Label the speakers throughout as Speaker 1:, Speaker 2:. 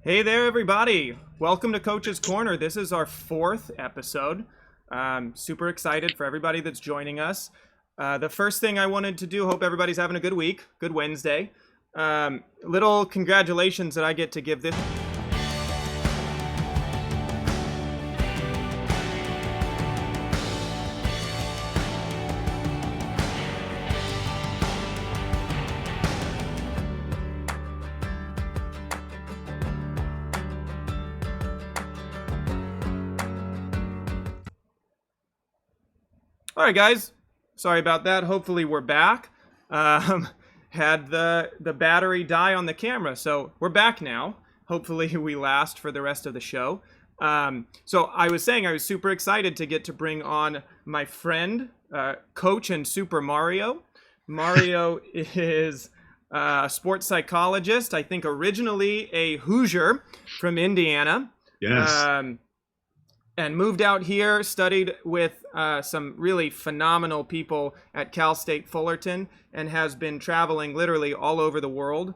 Speaker 1: Hey there, everybody. Welcome to Coach's Corner. This is our fourth episode. Super excited for everybody that's joining us. The first thing I wanted to do, hope everybody's having a good week, good Wednesday. Little congratulations that I get to give this. All right, guys. Sorry about that. Hopefully we're back. Had the battery die on the camera, so we're back now. Hopefully we last for the rest of the show. So I was saying I was super excited to get to bring on my friend, Coach and Super Mario. Mario is a sports psychologist, I think originally a Hoosier from Indiana.
Speaker 2: Yes.
Speaker 1: And moved out here, studied with some really phenomenal people at Cal State Fullerton, and has been traveling literally all over the world,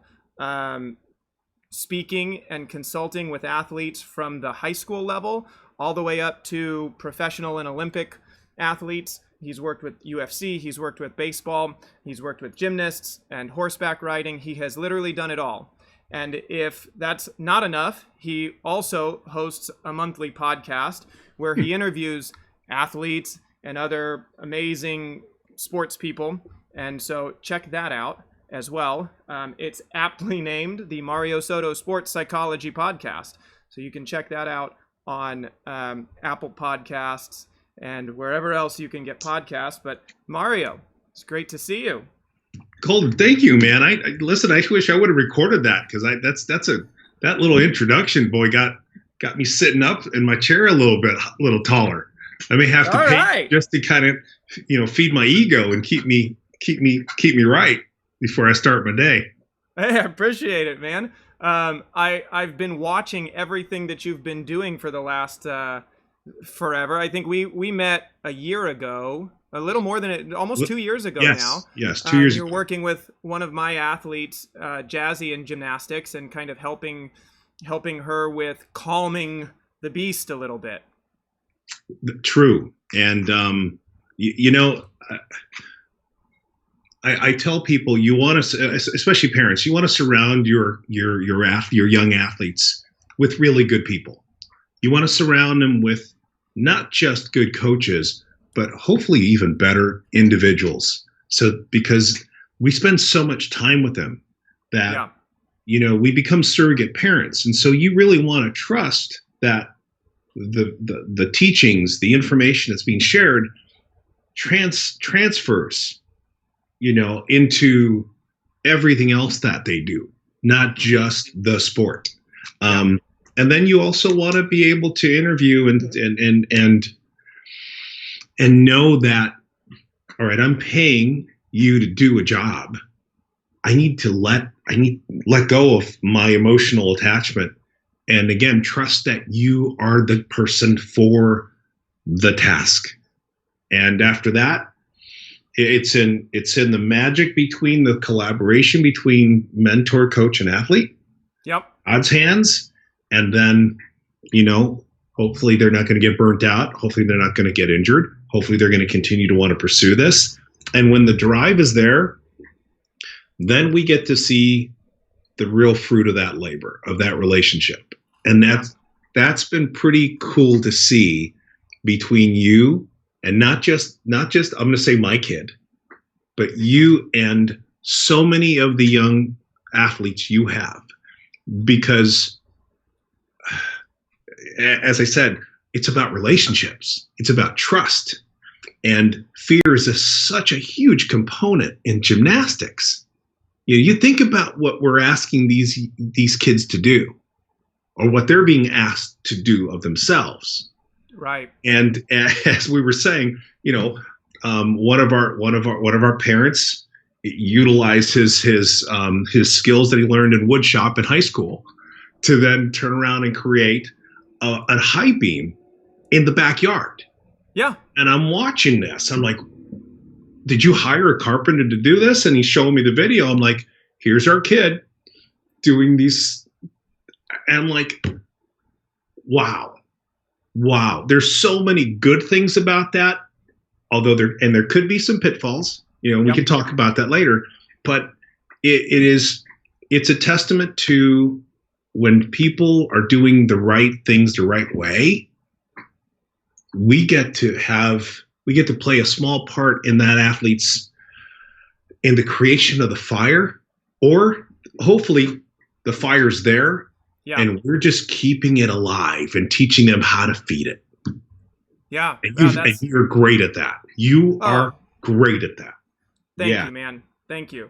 Speaker 1: speaking and consulting with athletes from the high school level all the way up to professional and Olympic athletes. He's worked with UFC, he's worked with baseball, he's worked with gymnasts and horseback riding. He has literally done it all. And if that's not enough, he also hosts a monthly podcast where he interviews athletes and other amazing sports people. And so check that out as well. It's aptly named the Mario Soto Sports Psychology Podcast. So you can check that out on Apple Podcasts and wherever else you can get podcasts. But Mario, it's great to see you.
Speaker 2: Colden, thank you, man. I listen. I wish I would have recorded that because that little introduction, boy, got me sitting up in my chair a little taller. I may have to pay just to kind of, feed my ego and keep me right before I start my day.
Speaker 1: Hey, I appreciate it, man. I've been watching everything that you've been doing for the last forever. I think we met a year ago. A little more than almost 2 years ago now.
Speaker 2: Yes, 2 years
Speaker 1: ago. You're
Speaker 2: ago.
Speaker 1: working with one of my athletes, Jazzy, in gymnastics, and kind of helping her with calming the beast a little bit.
Speaker 2: True. And, I tell people you want to, especially parents, you want to surround your young athletes with really good people. You want to surround them with not just good coaches, but hopefully even better individuals. So because we spend so much time with them that, we become surrogate parents. And so you really want to trust that the teachings, the information that's being shared transfers, into everything else that they do, not just the sport. And then you also want to be able to interview and know that, all right, I'm paying you to do a job. I need to let go of my emotional attachment. And again, trust that you are the person for the task. And after that, it's in the magic between the collaboration between mentor, coach, and athlete.
Speaker 1: Yep.
Speaker 2: God's hands. And then, hopefully they're not going to get burnt out. Hopefully they're not going to get injured. Hopefully they're going to continue to want to pursue this. And when the drive is there, then we get to see the real fruit of that labor, of that relationship. And that's been pretty cool to see between you and not just I'm going to say my kid, but you and so many of the young athletes you have, because as I said, it's about relationships. It's about trust. And fear is such a huge component in gymnastics. You think about what we're asking these kids to do, or what they're being asked to do of themselves.
Speaker 1: Right.
Speaker 2: And as we were saying, one of our parents utilized his skills that he learned in wood shop in high school to then turn around and create a high beam in the backyard.
Speaker 1: Yeah.
Speaker 2: And I'm watching this. I'm like, did you hire a carpenter to do this? And he's showing me the video. I'm like, here's our kid doing these. And like, wow. There's so many good things about that, although there could be some pitfalls. We can talk about that later, but it's a testament to when people are doing the right things the right way, we get to play a small part in that in the creation of the fire, or hopefully the fire's there, and we're just keeping it alive and teaching them how to feed it.
Speaker 1: Yeah.
Speaker 2: And you're great at that. You are great at that.
Speaker 1: Thank you, man. Thank you.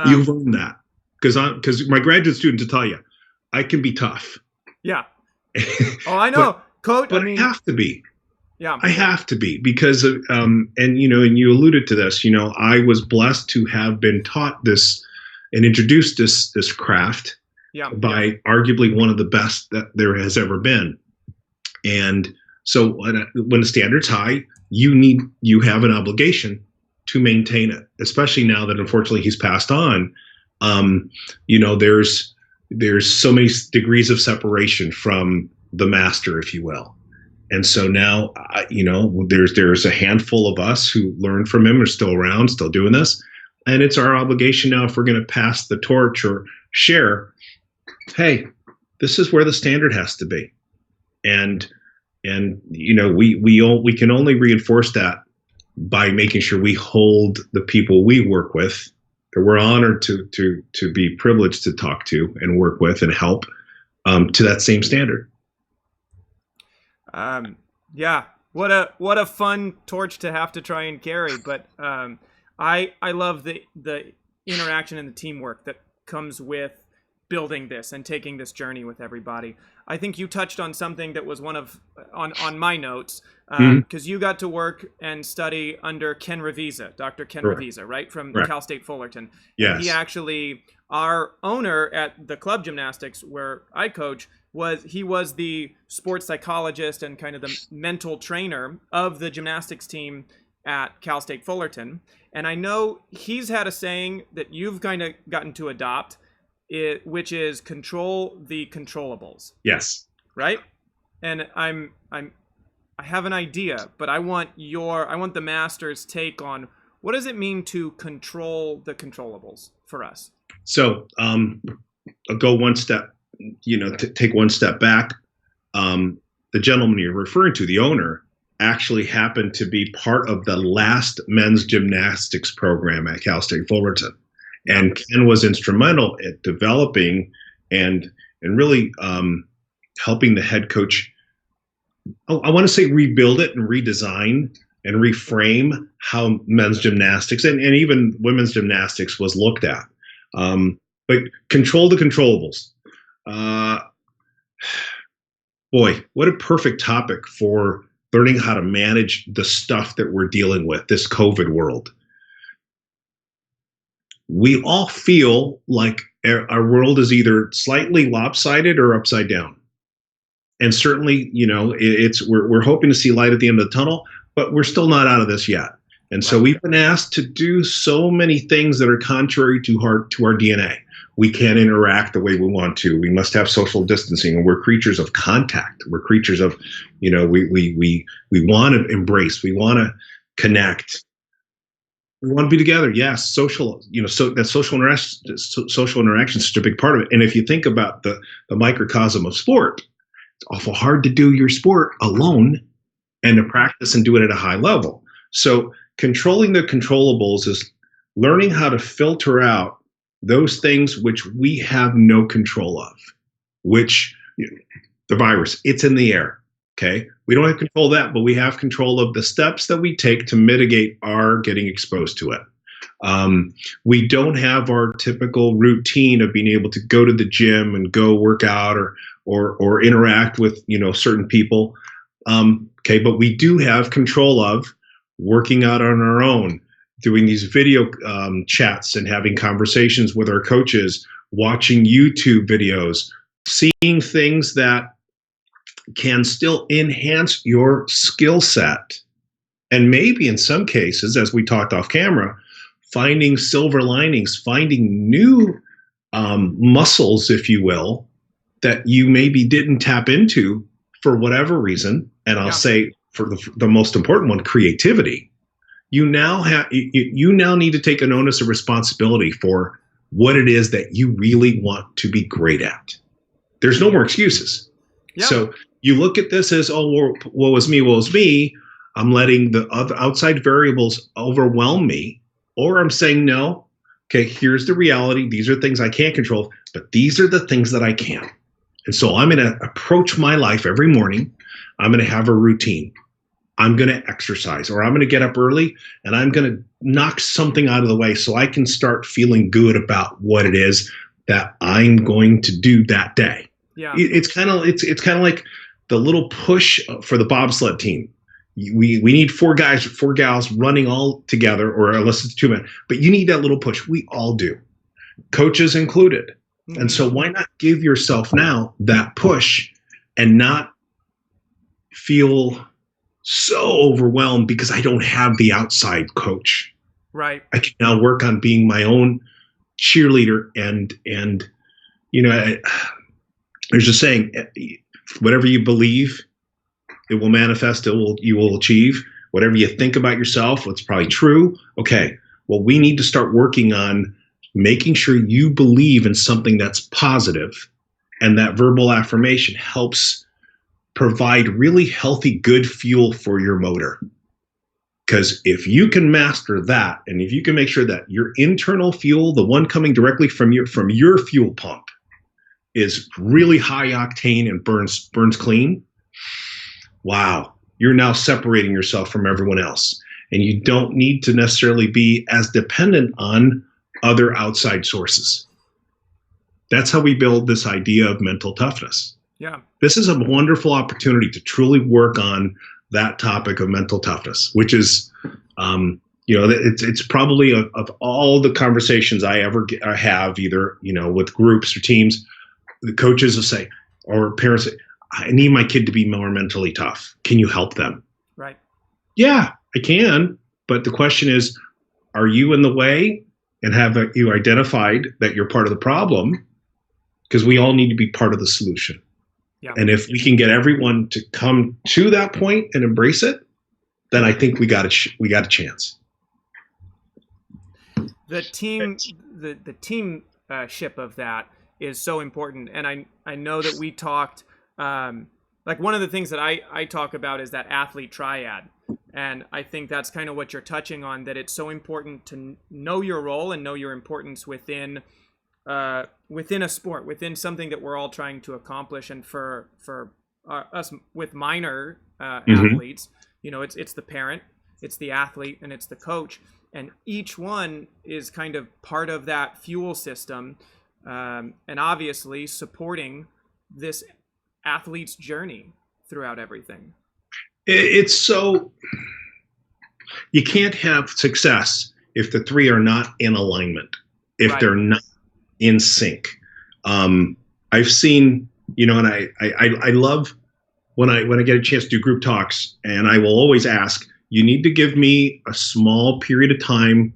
Speaker 2: You learned that because my graduate students will tell you, I can be tough.
Speaker 1: Yeah. Oh, I know, Coach.
Speaker 2: But I have to be.
Speaker 1: Yeah.
Speaker 2: I have to be because of, and you alluded to this. I was blessed to have been taught this and introduced this craft by arguably one of the best that there has ever been. And so when the standard's high, you have an obligation to maintain it, especially now that unfortunately he's passed on. There's so many degrees of separation from the master, if you will. And so now, there's a handful of us who learned from him, are still around, still doing this. And it's our obligation now, if we're going to pass the torch or share, hey, this is where the standard has to be. And we can only reinforce that by making sure we hold the people we work with, that we're honored to be privileged to talk to and work with and help, to that same standard.
Speaker 1: What a fun torch to have to try and carry. But I love the interaction and the teamwork that comes with building this and taking this journey with everybody. I think you touched on something that was one of on my notes, because you got to work and study under Ken Revisa, Dr. Ken Revisa, right, from Cal State Fullerton.
Speaker 2: Yes.
Speaker 1: And he actually, our owner at the club gymnastics where I coach, was the sports psychologist and kind of the mental trainer of the gymnastics team at Cal State Fullerton. And I know he's had a saying that you've kind of gotten to adopt, which is control the controllables.
Speaker 2: Yes.
Speaker 1: Right? And I have an idea, but I want the master's take on what does it mean to control the controllables for us? So
Speaker 2: I'll go one step, take one step back. The gentleman you're referring to, the owner, actually happened to be part of the last men's gymnastics program at Cal State Fullerton. And Ken was instrumental at developing and really helping the head coach, I want to say, rebuild it and redesign and reframe how men's gymnastics and even women's gymnastics was looked at. But control the controllables. Boy, what a perfect topic for learning how to manage the stuff that we're dealing with, this COVID world. We all feel like our world is either slightly lopsided or upside down. And certainly, we're hoping to see light at the end of the tunnel, but we're still not out of this yet. And so we've been asked to do so many things that are contrary to our DNA. We can't interact the way we want to. We must have social distancing, and we're creatures of contact. We're creatures of, we want to embrace. We want to connect. We want to be together. Yes, social. So that social interaction is such a big part of it. And if you think about the microcosm of sport, it's awful hard to do your sport alone and to practice and do it at a high level. So controlling the controllables is learning how to filter out those things which we have no control of, which the virus, it's in the air. Okay. We don't have control of that, but we have control of the steps that we take to mitigate our getting exposed to it. We don't have our typical routine of being able to go to the gym and go work out or interact with, certain people. Okay. But we do have control of working out on our own, doing these video chats and having conversations with our coaches, watching YouTube videos, seeing things that can still enhance your skill set. And maybe in some cases, as we talked off camera, finding silver linings, finding new muscles, if you will, that you maybe didn't tap into for whatever reason. And I'll say for the most important one, creativity. You now need to take an onus of responsibility for what it is that you really want to be great at. There's no more excuses. Yep. So you look at this as, oh, woe is me, woe is me. I'm letting the other outside variables overwhelm me, or I'm saying, no, okay, here's the reality. These are things I can't control, but these are the things that I can. And so I'm going to approach my life every morning. I'm going to have a routine. I'm going to exercise, or I'm going to get up early and I'm going to knock something out of the way so I can start feeling good about what it is that I'm going to do that day. Yeah. It's kind of like the little push for the bobsled team. We need four guys, four gals running all together, or unless it's 2 men, but you need that little push. We all do, coaches included. Mm-hmm. And so why not give yourself now that push and not feel so overwhelmed because I don't have the outside coach.
Speaker 1: Right.
Speaker 2: I can now work on being my own cheerleader, and there's a saying, whatever you believe, it will manifest, you will achieve. Whatever you think about yourself, it's probably true. Okay. Well, we need to start working on making sure you believe in something that's positive, and that verbal affirmation helps provide really healthy, good fuel for your motor. Because if you can master that, and if you can make sure that your internal fuel, the one coming directly from your fuel pump, is really high octane and burns clean, wow, you're now separating yourself from everyone else. And you don't need to necessarily be as dependent on other outside sources. That's how we build this idea of mental toughness.
Speaker 1: Yeah.
Speaker 2: This is a wonderful opportunity to truly work on that topic of mental toughness, which is, it's probably of all the conversations I ever have, either, with groups or teams, the coaches will say, or parents say, I need my kid to be more mentally tough. Can you help them?
Speaker 1: Right.
Speaker 2: Yeah, I can. But the question is, are you in the way, and have you identified that you're part of the problem? Because we all need to be part of the solution. Yeah. And if we can get everyone to come to that point and embrace it, then I think we got a chance.
Speaker 1: The team, the teamship of that is so important. And I know that we talked, like one of the things that I talk about is that athlete triad. And I think that's kind of what you're touching on, that it's so important to know your role and know your importance within a sport, within something that we're all trying to accomplish. And for us with minor athletes, it's the parent, it's the athlete, and it's the coach. And each one is kind of part of that fuel system, and obviously supporting this athlete's journey throughout everything.
Speaker 2: It's so, you can't have success if the three are not in alignment, if right. They're not in sync. I've seen, and I love when I get a chance to do group talks, and I will always ask, you need to give me a small period of time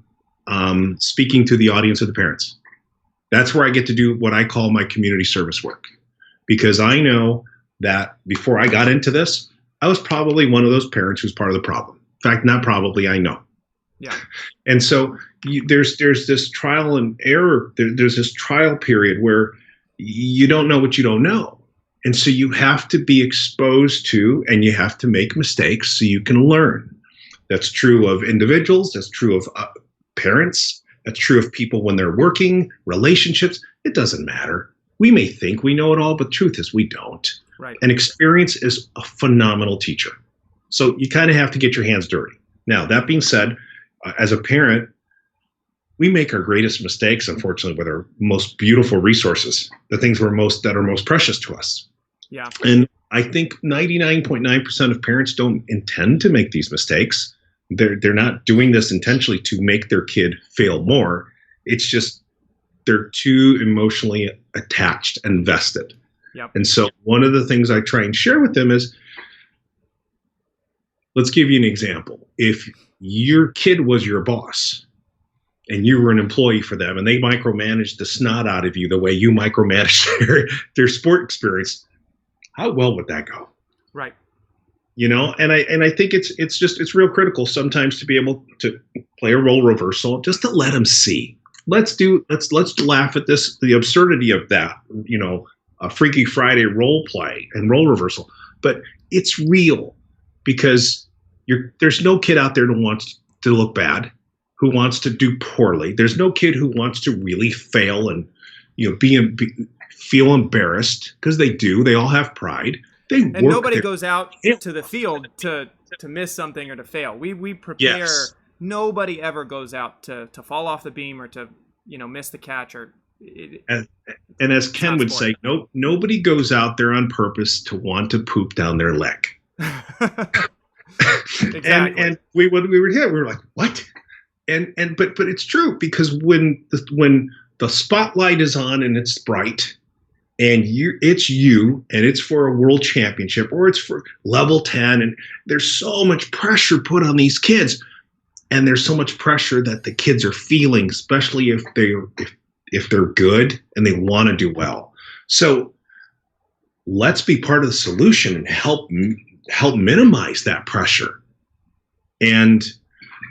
Speaker 2: speaking to the audience of the parents. That's where I get to do what I call my community service work, because I know that before I got into this, I was probably one of those parents who's part of the problem. In fact, not probably, I know.
Speaker 1: Yeah.
Speaker 2: And so there's this trial and error. There's this trial period where you don't know what you don't know. And so you have to be exposed to, and you have to make mistakes so you can learn. That's true of individuals. That's true of parents. That's true of people when they're working, relationships. It doesn't matter. We may think we know it all, but the truth is we don't.
Speaker 1: Right.
Speaker 2: And experience is a phenomenal teacher. So you kind of have to get your hands dirty. Now, that being said, as a parent, we make our greatest mistakes, unfortunately, with our most beautiful resources, the things that are most precious to us.
Speaker 1: Yeah.
Speaker 2: And I think 99.9% of parents don't intend to make these mistakes. They're not doing this intentionally to make their kid fail more. It's just they're too emotionally attached and vested.
Speaker 1: Yep.
Speaker 2: And so one of the things I try and share with them is, let's give you an example. If your kid was your boss and you were an employee for them and they micromanaged the snot out of you the way you micromanaged their sport experience, how well would that go?
Speaker 1: Right.
Speaker 2: And I think it's real critical sometimes to be able to play a role reversal, just to let them see. Let's laugh at the absurdity of that, a Freaky Friday role play and role reversal. But it's real, because there's no kid out there who wants to look bad, who wants to do poorly. There's no kid who wants to really fail and feel embarrassed, because they do. They all have pride.
Speaker 1: And nobody goes out to the field to miss something or to fail. We prepare.
Speaker 2: Yes.
Speaker 1: Nobody ever goes out to fall off the beam or to miss the catch
Speaker 2: and as Ken would say, nobody goes out there on purpose to want to poop down their leg.
Speaker 1: Exactly.
Speaker 2: And we were here. We were like, what? But it's true, because when the spotlight is on and it's bright, and it's for a world championship, or it's for level 10, and there's so much pressure put on these kids, and there's so much pressure that the kids are feeling, especially if they're good and they want to do well. So let's be part of the solution and help minimize that pressure. And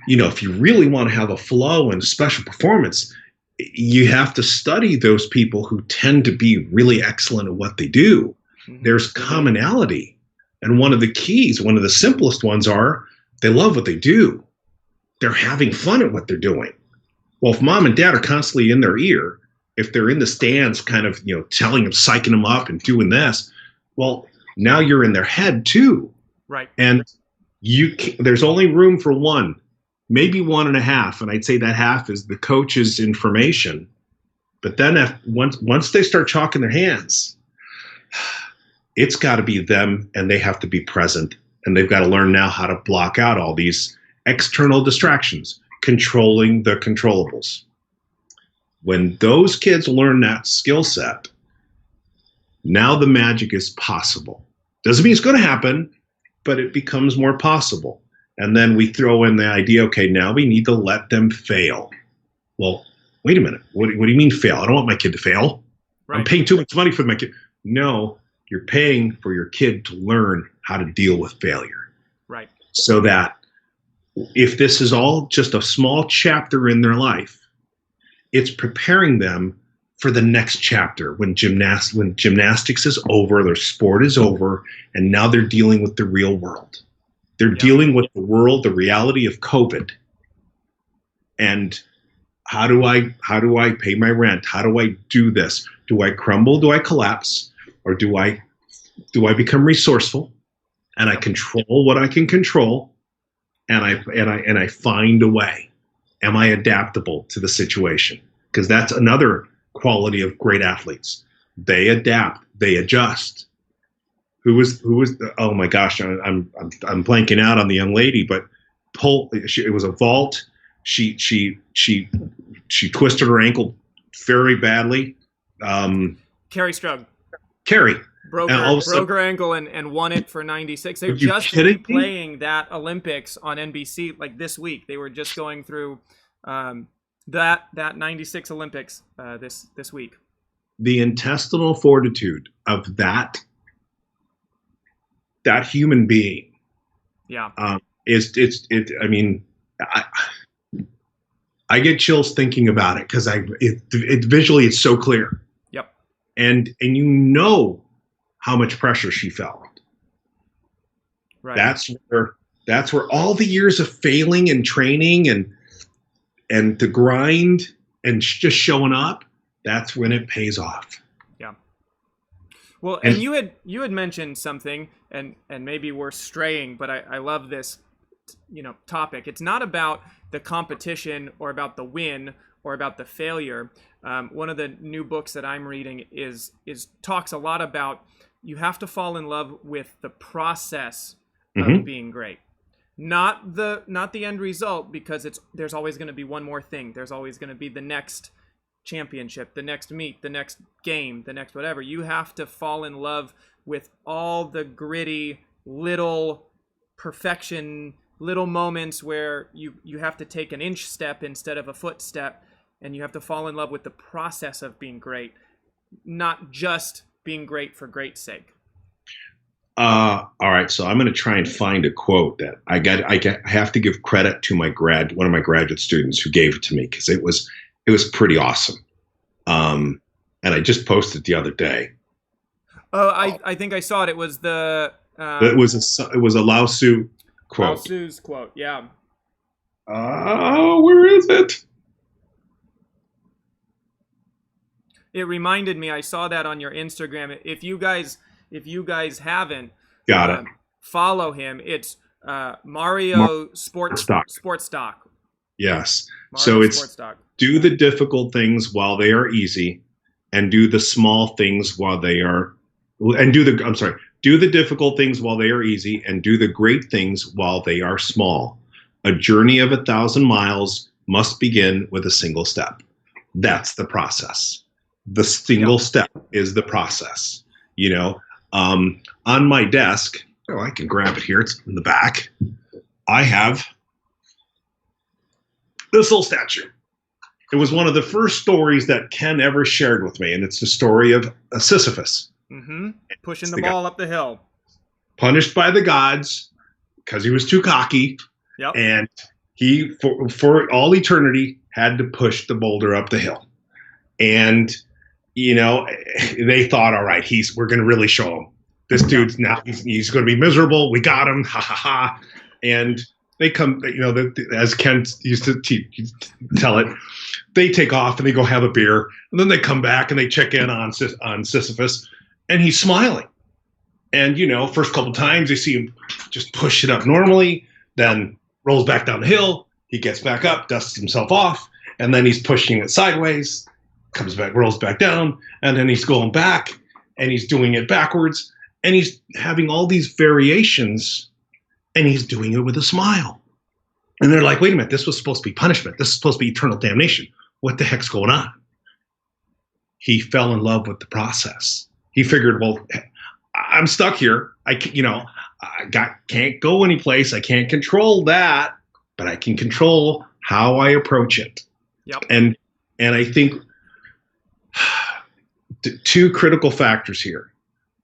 Speaker 2: if you really want to have a flow and special performance, you have to study those people who tend to be really excellent at what they do. Mm-hmm. There's commonality. And one of the simplest ones are, they love what they do. They're having fun at what they're doing. Well, if mom and dad are constantly in their ear, if they're in the stands kind of, telling them, psyching them up and doing this, well, now you're in their head too.
Speaker 1: Right.
Speaker 2: And there's only room for one, maybe 1.5. And I'd say that half is the coach's information. But then once they start chalking their hands, it's got to be them, and they have to be present. And they've got to learn now how to block out all these external distractions, controlling the controllables. When those kids learn that skill set, now the magic is possible. Doesn't mean it's going to happen, but it becomes more possible. And then we throw in the idea, okay, now we need to let them fail. Well, wait a minute. What do you mean fail? I don't want my kid to fail. Right. I'm paying too much money for my kid. No, you're paying for your kid to learn how to deal with failure.
Speaker 1: Right.
Speaker 2: So that if this is all just a small chapter in their life, it's preparing them for the next chapter when gymnastics is over, their sport is over, and now they're dealing with the real world. They're dealing with the world, the reality of COVID. And how do I pay my rent? How do I do this? Do I crumble? Do I collapse? Or do I become resourceful and I control what I can control, and I find a way? Am I adaptable to the situation? Because that's another quality of great athletes. They adapt, they adjust. Who was oh my gosh, I'm blanking out on the young lady, but it was a vault. She twisted her ankle very badly.
Speaker 1: Carrie Strug.
Speaker 2: Carrie
Speaker 1: broke her ankle and won it for 96. They're just replaying that Olympics on NBC like this week. They were just going through that 96 Olympics this week.
Speaker 2: The intestinal fortitude of that human being.
Speaker 1: Yeah.
Speaker 2: I mean, I get chills thinking about it, because visually it's so clear.
Speaker 1: Yep.
Speaker 2: And how much pressure she felt.
Speaker 1: Right.
Speaker 2: That's where all the years of failing and training and the grind and just showing up, that's when it pays off.
Speaker 1: Yeah. Well, and you had mentioned something, and maybe we're straying, but I love this, topic. It's not about the competition or about the win or about the failure. One of the new books that I'm reading is talks a lot about, you have to fall in love with the process of being great, not the end result, because there's always going to be one more thing. There's always going to be the next championship, the next meet, the next game, the next whatever. You have to fall in love with all the gritty little perfection little moments where you have to take an inch step instead of a foot step, and you have to fall in love with the process of being great, not just being great for great's sake.
Speaker 2: All right, so I'm going to try and find a quote that I have to give credit to one of my graduate students who gave it to me, because it was pretty awesome. And I just posted it the other day.
Speaker 1: Oh, I think I saw it. It was the
Speaker 2: It was a Lao Tzu quote.
Speaker 1: Lao Tzu's quote. Yeah.
Speaker 2: Where is it?
Speaker 1: It reminded me. I saw that on your Instagram. If you guys haven't,
Speaker 2: Got it.
Speaker 1: Follow him. It's Mario Sports Doc.
Speaker 2: Yes.
Speaker 1: Mario
Speaker 2: So it's
Speaker 1: Sports Doc.
Speaker 2: Do the difficult things while they are easy, and do the small things while they are, and do the difficult things while they are easy, and do the great things while they are small. A journey of 1,000 miles must begin with a single step. That's the process. The single step is the process. On my desk, I can grab it here. It's in the back. I have this little statue. It was one of the first stories that Ken ever shared with me, and it's the story of Sisyphus.
Speaker 1: Mm-hmm. Pushing the ball up the hill.
Speaker 2: Punished by the gods because he was too cocky.
Speaker 1: Yep.
Speaker 2: And he, for all eternity, had to push the boulder up the hill. And, they thought, all right, we're going to really show him. This dude's now, he's going to be miserable. We got him. Ha, ha, ha. And they come, as Ken used to tell it, they take off and they go have a beer. And then they come back and they check in on Sisyphus, and he's smiling. And, first couple times they see him just push it up normally, then rolls back down the hill. He gets back up, dusts himself off, and then he's pushing it sideways, comes back, rolls back down, and then he's going back and he's doing it backwards, and he's having all these variations, and he's doing it with a smile. And they're like, wait a minute, this was supposed to be punishment. This is supposed to be eternal damnation. What the heck's going on? He fell in love with the process. He figured, well, I'm stuck here. Can't go anyplace. I can't control that, but I can control how I approach it.
Speaker 1: Yep.
Speaker 2: And I think two critical factors here.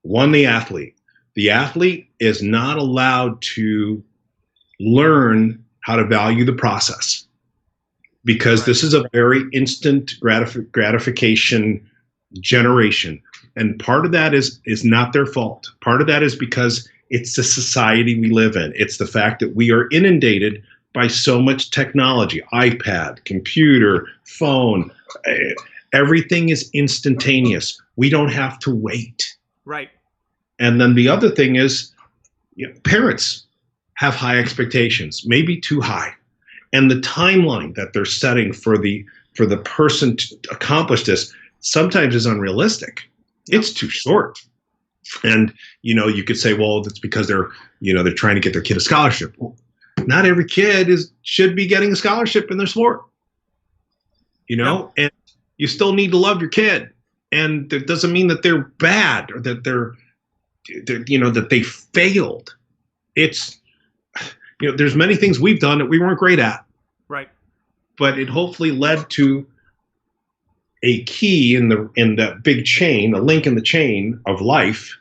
Speaker 2: One, the athlete. The athlete is not allowed to learn how to value the process, because this is a very instant gratification generation. And part of that is not their fault. Part of that is because it's the society we live in. It's the fact that we are inundated by so much technology, iPad, computer, phone. Everything is instantaneous. We don't have to wait.
Speaker 1: Right.
Speaker 2: And then the other thing is, parents have high expectations, maybe too high. And the timeline that they're setting for the person to accomplish this sometimes is unrealistic. Yep. It's too short. And, you could say, well, that's because they're trying to get their kid a scholarship. Well, not every kid should be getting a scholarship in their sport, and you still need to love your kid. And that doesn't mean that they're bad or that that they failed. It's, there's many things we've done that we weren't great at.
Speaker 1: Right.
Speaker 2: But it hopefully led to a key in the big chain, a link in the chain of life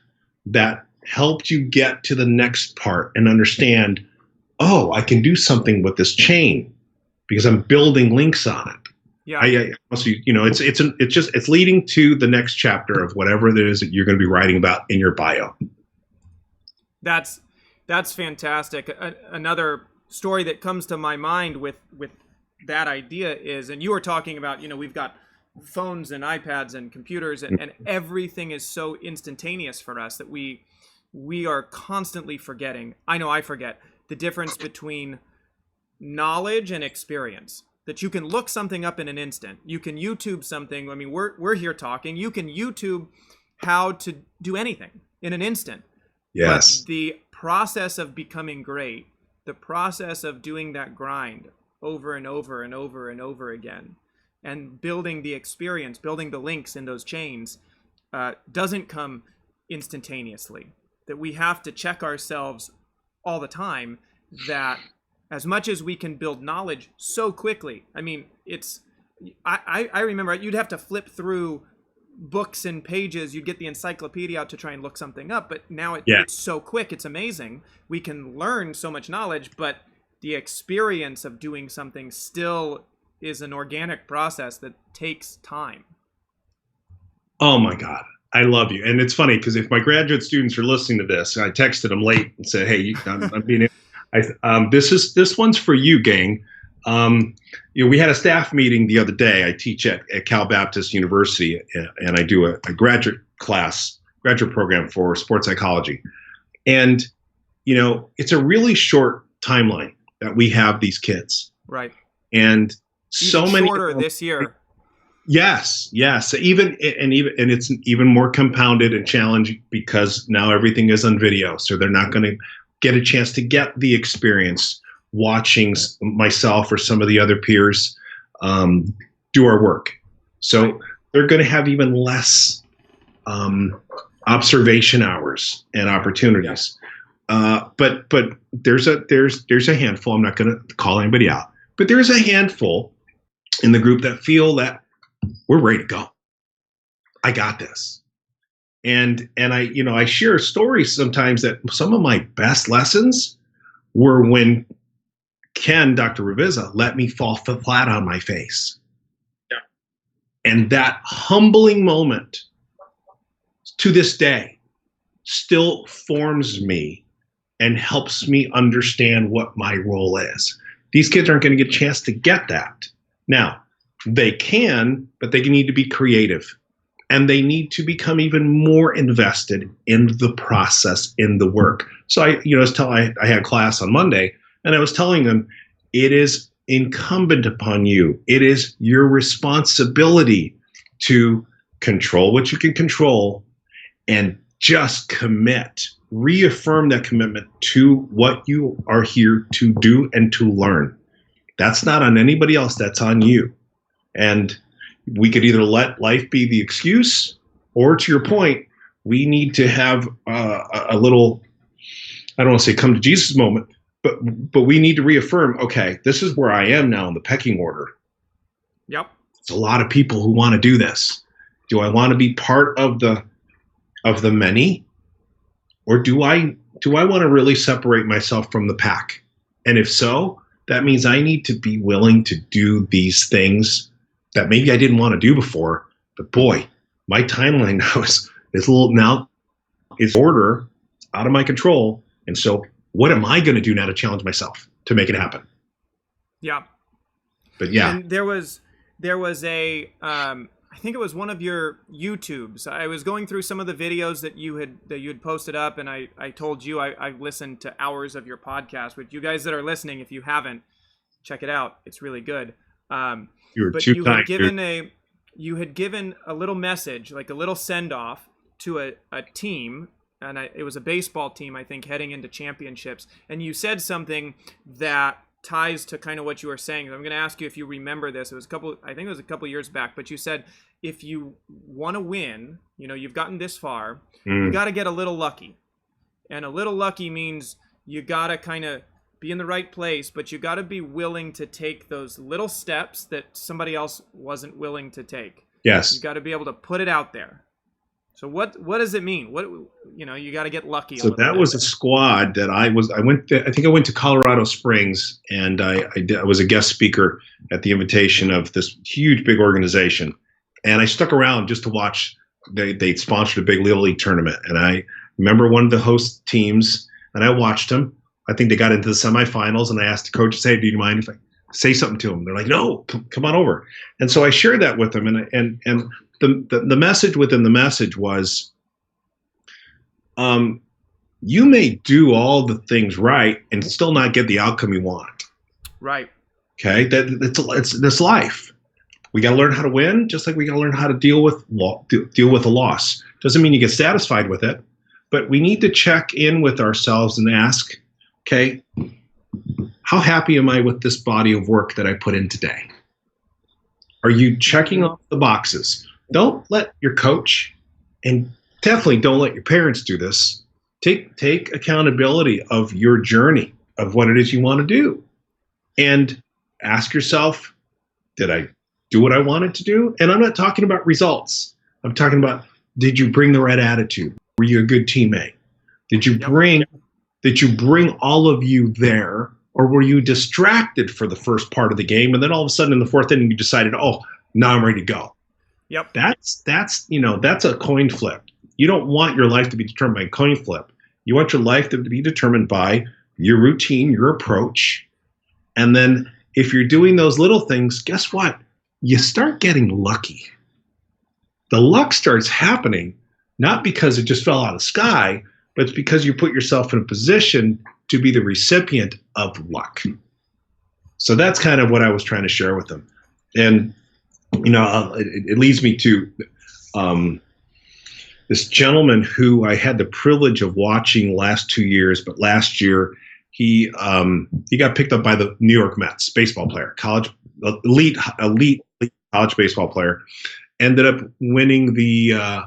Speaker 2: that helped you get to the next part and understand, oh, I can do something with this chain because I'm building links on it.
Speaker 1: Yeah.
Speaker 2: It's leading to the next chapter of whatever it is that you're going to be writing about in your bio.
Speaker 1: That's fantastic. Another story that comes to my mind with that idea is, and you were talking about, we've got phones and iPads and computers and everything is so instantaneous for us that we are constantly forgetting. I know I forget the difference between knowledge and experience. That you can look something up in an instant. You can YouTube something. I mean, we're here talking. You can YouTube how to do anything in an instant.
Speaker 2: Yes.
Speaker 1: But the process of becoming great, the process of doing that grind over and over and over and over again, and building the experience, building the links in those chains, doesn't come instantaneously. That we have to check ourselves all the time that as much as we can build knowledge so quickly. I mean, I remember you'd have to flip through books and pages. You'd get the encyclopedia out to try and look something up, but now it's so quick. It's amazing. We can learn so much knowledge, but the experience of doing something still is an organic process that takes time.
Speaker 2: Oh my God. I love you. And it's funny because if my graduate students are listening to this, I texted them late and said, "Hey, I'm being, this one's for you, gang." We had a staff meeting the other day. I teach at Cal Baptist University, and I do a graduate program for sports psychology. And, it's a really short timeline that we have these kids.
Speaker 1: Right.
Speaker 2: And so many
Speaker 1: shorter this year.
Speaker 2: Yes. Even it's even more compounded and challenging because now everything is on video. So they're not going to get a chance to get the experience watching myself or some of the other peers do our work. So they're going to have even less observation hours and opportunities. But there's a handful. I'm not going to call anybody out, but there's a handful in the group that feel that we're ready to go. I got this. And I share stories sometimes that some of my best lessons were when Ken, Dr. Ravizza, let me fall flat on my face. Yeah. And that humbling moment to this day still forms me and helps me understand what my role is. These kids aren't going to get a chance to get that. Now, they can, but they need to be creative. And they need to become even more invested in the process, in the work. So I had class on Monday, and I was telling them, it is incumbent upon you. It is your responsibility to control what you can control and just commit. Reaffirm that commitment to what you are here to do and to learn. That's not on anybody else. That's on you. And we could either let life be the excuse, or to your point, we need to have a little, I don't want to say come to Jesus moment, but we need to reaffirm, okay, this is where I am now in the pecking order.
Speaker 1: Yep.
Speaker 2: There's a lot of people who want to do this. Do I want to be part of the many, or do I want to really separate myself from the pack? And if so, that means I need to be willing to do these things that maybe I didn't want to do before, but boy, my timeline now is order out of my control. And so what am I going to do now to challenge myself to make it happen?
Speaker 1: Yeah.
Speaker 2: But yeah.
Speaker 1: And there was a, I think it was one of your YouTubes. I was going through some of the videos that you had posted up, and I told you I listened to hours of your podcast. Which you guys that are listening, if you haven't, check it out. It's really good. You had given a little message, like a little send off to a team, and it was a baseball team, I think, heading into championships. And you said something that ties to kind of what you were saying. I'm going to ask you if you remember this. I think it was a couple years back, but you said if you want to win, you've gotten this far, you got to get a little lucky. And a little lucky means you got to kind of be in the right place, but you got to be willing to take those little steps that somebody else wasn't willing to take.
Speaker 2: Yes.
Speaker 1: You got to be able to put it out there. So what does it mean? You got to get lucky.
Speaker 2: So that was a squad that I went to Colorado Springs, and I was a guest speaker at the invitation of this huge, big organization. And I stuck around just to watch. They sponsored a big Little League tournament. And I remember one of the host teams, and I watched them. I think they got into the semifinals, and I asked the coach, "Hey, do you mind if I say something to them?" They're like, "No, come on over." And so I shared that with them, and the message within the message was, you may do all the things right and still not get the outcome you want.
Speaker 1: Right.
Speaker 2: Okay. That's life. We got to learn how to win, just like we got to learn how to deal with a loss. Doesn't mean you get satisfied with it, but we need to check in with ourselves and ask, okay, how happy am I with this body of work that I put in today? Are you checking off the boxes? Don't let your coach, and definitely don't let your parents do this, take accountability of your journey, of what it is you want to do. And ask yourself, did I do what I wanted to do? And I'm not talking about results. I'm talking about, did you bring the right attitude? Were you a good teammate? Did you bring all of you there, or were you distracted for the first part of the game, and then all of a sudden in the fourth inning you decided, oh, now I'm ready to go?
Speaker 1: Yep.
Speaker 2: That's a coin flip. You don't want your life to be determined by a coin flip. You want your life to be determined by your routine, your approach. And then if you're doing those little things, guess what? You start getting lucky. The luck starts happening, not because it just fell out of the sky, but it's because you put yourself in a position to be the recipient of luck. So that's kind of what I was trying to share with them. And, it leads me to this gentleman who I had the privilege of watching last 2 years, but last year he got picked up by the New York Mets, baseball player, elite college baseball player, ended up winning the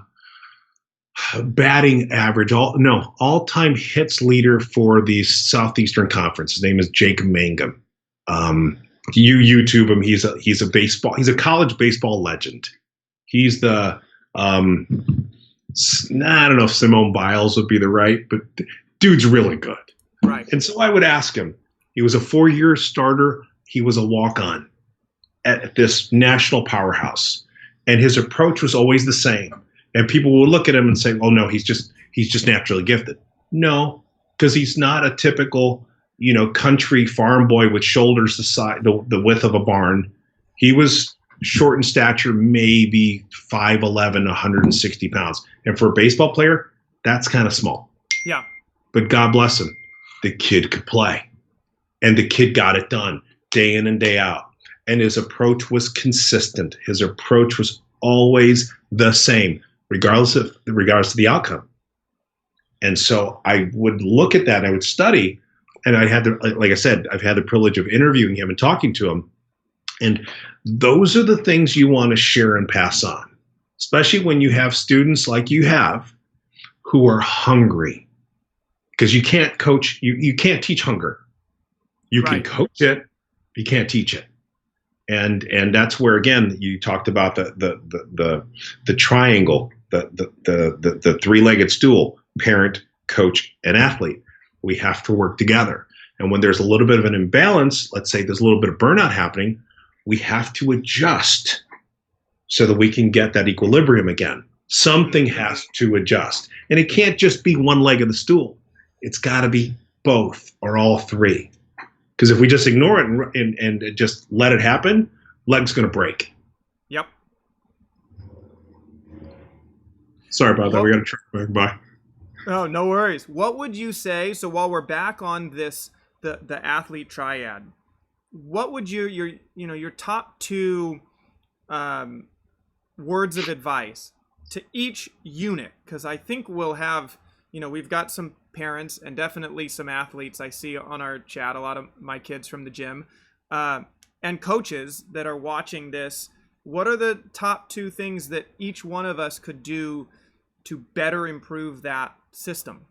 Speaker 2: batting average, all-time hits leader for the Southeastern Conference. His name is Jacob Mangum. You YouTube him. He's a college baseball legend. He's the I don't know if Simone Biles would be the right, but dude's really good.
Speaker 1: Right.
Speaker 2: And so I would ask him. He was a 4-year starter. He was a walk-on at this national powerhouse, and his approach was always the same. And people would look at him and say, "Oh no, he's just naturally gifted." No, because he's not a typical, country farm boy with shoulders the width of a barn. He was short in stature, maybe 5'11", 160 pounds. And for a baseball player, that's kind of small.
Speaker 1: Yeah.
Speaker 2: But God bless him, the kid could play, and the kid got it done day in and day out. And his approach was consistent. His approach was always the same, regardless of the outcome. And so I would look at that, and I would study, and I had like I said, I've had the privilege of interviewing him and talking to him. And those are the things you want to share and pass on, especially when you have students like you have who are hungry, because you can't coach, you can't teach hunger. You can coach it, you can't teach it. And that's where, again, you talked about the triangle, the three-legged stool: parent, coach, and athlete. We have to work together. And when there's a little bit of an imbalance, let's say there's a little bit of burnout happening, we have to adjust so that we can get that equilibrium again. Something has to adjust. And it can't just be one leg of the stool. It's got to be both or all three. Because if we just ignore it and just let it happen, leg's going to break.
Speaker 1: Yep.
Speaker 2: Sorry about that. We got to try back by.
Speaker 1: Oh, no worries. What would you say? So while we're back on this, the athlete triad, what would your top two words of advice to each unit? Because I think we'll have, we've got some parents and definitely some athletes I see on our chat, a lot of my kids from the gym, and coaches that are watching this. What are the top two things that each one of us could do to better improve that system?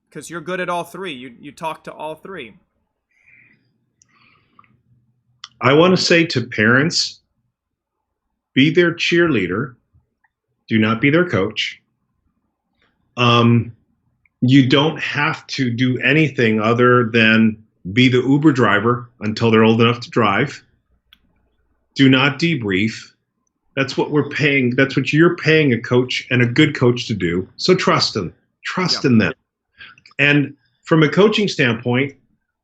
Speaker 1: Because you're good at all three. You talk to all three.
Speaker 2: I want to say to parents, be their cheerleader. Do not be their coach. You don't have to do anything other than be the Uber driver until they're old enough to drive. Do not debrief. That's what we're paying. That's what you're paying a coach and a good coach to do. So trust them. Trust in them. And from a coaching standpoint,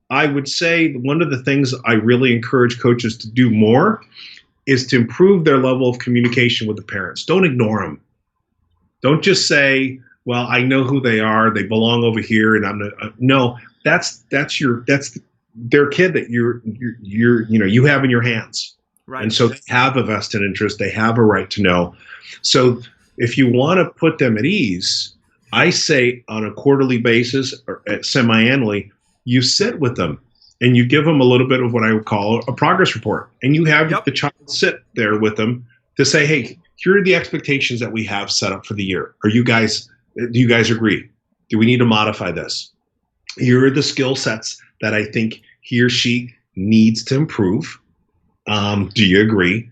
Speaker 2: I would say one of the things I really encourage coaches to do more is to improve their level of communication with the parents. Don't ignore them. Don't just say, well, I know who they are. They belong over here, and no. That's their kid that you have in your hands. Right. And so they have a vested interest. They have a right to know. So if you want to put them at ease, I say on a quarterly basis or semi-annually, you sit with them and you give them a little bit of what I would call a progress report. And you have the child sit there with them to say, hey, here are the expectations that we have set up for the year. Do you guys agree? Do we need to modify this? Here are the skill sets that I think he or she needs to improve. Do you agree?